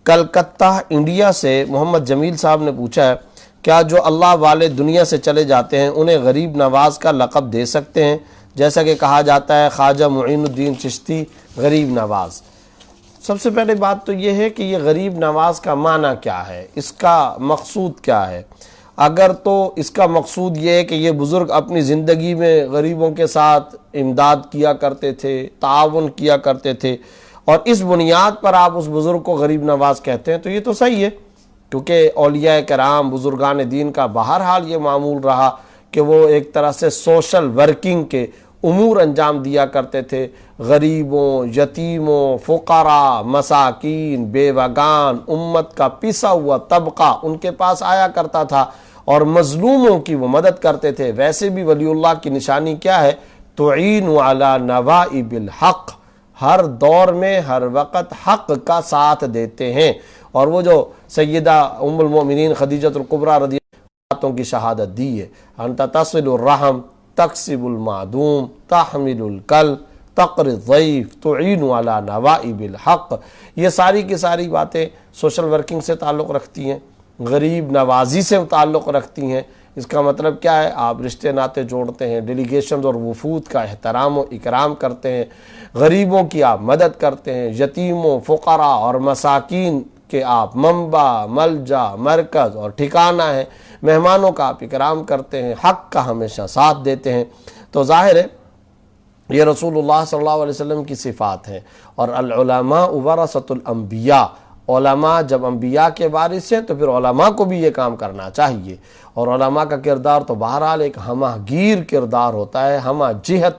Calcutta India سے محمد جمیل صاحب نے پوچھا ہے کیا جو اللہ والے دنیا سے چلے جاتے ہیں انہیں غریب نواز کا لقب دے سکتے ہیں، جیسا کہ کہا جاتا ہے خواجہ معین الدین چشتی غریب نواز؟ سب سے پہلے بات تو یہ ہے کہ یہ غریب نواز کا معنی کیا ہے، اس کا مقصود کیا ہے؟ اگر تو اس کا مقصود یہ ہے کہ یہ بزرگ اپنی زندگی میں غریبوں کے ساتھ امداد کیا کرتے تھے، تعاون کیا کرتے تھے، اور اس بنیاد پر آپ اس بزرگ کو غریب نواز کہتے ہیں تو یہ تو صحیح ہے، کیونکہ اولیاء کرام بزرگان دین کا بہرحال یہ معمول رہا کہ وہ ایک طرح سے سوشل ورکنگ کے امور انجام دیا کرتے تھے، غریبوں، یتیموں، فقراء، مساکین، بیوگان، امت کا پسا ہوا طبقہ ان کے پاس آیا کرتا تھا اور مظلوموں کی وہ مدد کرتے تھے۔ ویسے بھی ولی اللہ کی نشانی کیا ہے؟ تعین علی نوائب الحق، ہر دور میں ہر وقت حق کا ساتھ دیتے ہیں، اور وہ جو سیدہ ام المؤمنین خدیجۃ الکبریٰ رضی اللہ عنہا کی شہادت دی ہے، انت تصل الرحم، تکسب المعدوم، تحمل الکل، تقری الضیف، تعین علی نوائب الحق، یہ ساری کی ساری باتیں سوشل ورکنگ سے تعلق رکھتی ہیں، غریب نوازی سے تعلق رکھتی ہیں۔ اس کا مطلب کیا ہے؟ آپ رشتے ناطے جوڑتے ہیں، ڈیلیگیشنز اور وفود کا احترام و اکرام کرتے ہیں، غریبوں کی آپ مدد کرتے ہیں، یتیموں، فقراء اور مساکین کہ آپ منبع، ملجا، مرکز اور ٹھکانہ ہیں، مہمانوں کا آپ اکرام کرتے ہیں، حق کا ہمیشہ ساتھ دیتے ہیں۔ تو ظاہر ہے یہ رسول اللہ صلی اللہ علیہ وسلم کی صفات ہیں، اور العلماء ورثۃ الانبیاء، علماء جب انبیاء کے وارث ہیں تو پھر علماء کو بھی یہ کام کرنا چاہیے، اور علماء کا کردار تو بہرحال ایک ہمہ گیر کردار ہوتا ہے، ہمہ جہت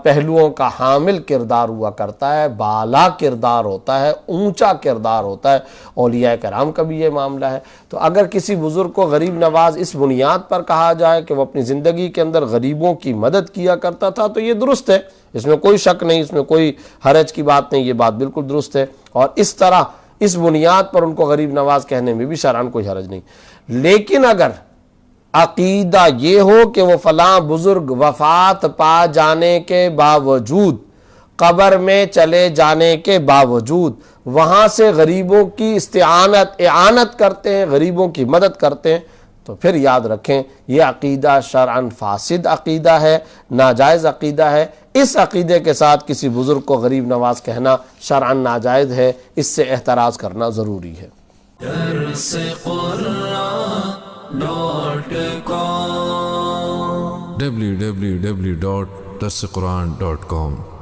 پہلوؤں کا حامل کردار ہوا کرتا ہے، بالا کردار ہوتا ہے، اونچا کردار ہوتا ہے۔ اولیاء کرام کا بھی یہ معاملہ ہے۔ تو اگر کسی بزرگ کو غریب نواز اس بنیاد پر کہا جائے کہ وہ اپنی زندگی کے اندر غریبوں کی مدد کیا کرتا تھا تو یہ درست ہے، اس میں کوئی شک نہیں، اس میں کوئی حرج کی بات نہیں، یہ بات بالکل درست ہے، اور اس طرح اس بنیاد پر ان کو غریب نواز کہنے میں بھی شرعاً کوئی حرج نہیں۔ لیکن اگر عقیدہ یہ ہو کہ وہ فلاں بزرگ وفات پا جانے کے باوجود، قبر میں چلے جانے کے باوجود وہاں سے غریبوں کی اعانت کرتے ہیں، غریبوں کی مدد کرتے ہیں، تو پھر یاد رکھیں یہ عقیدہ شرعاً فاسد عقیدہ ہے، ناجائز عقیدہ ہے۔ اس عقیدے کے ساتھ کسی بزرگ کو غریب نواز کہنا شرعاً ناجائز ہے، اس سے احتراز کرنا ضروری ہے۔ www.darsequran.com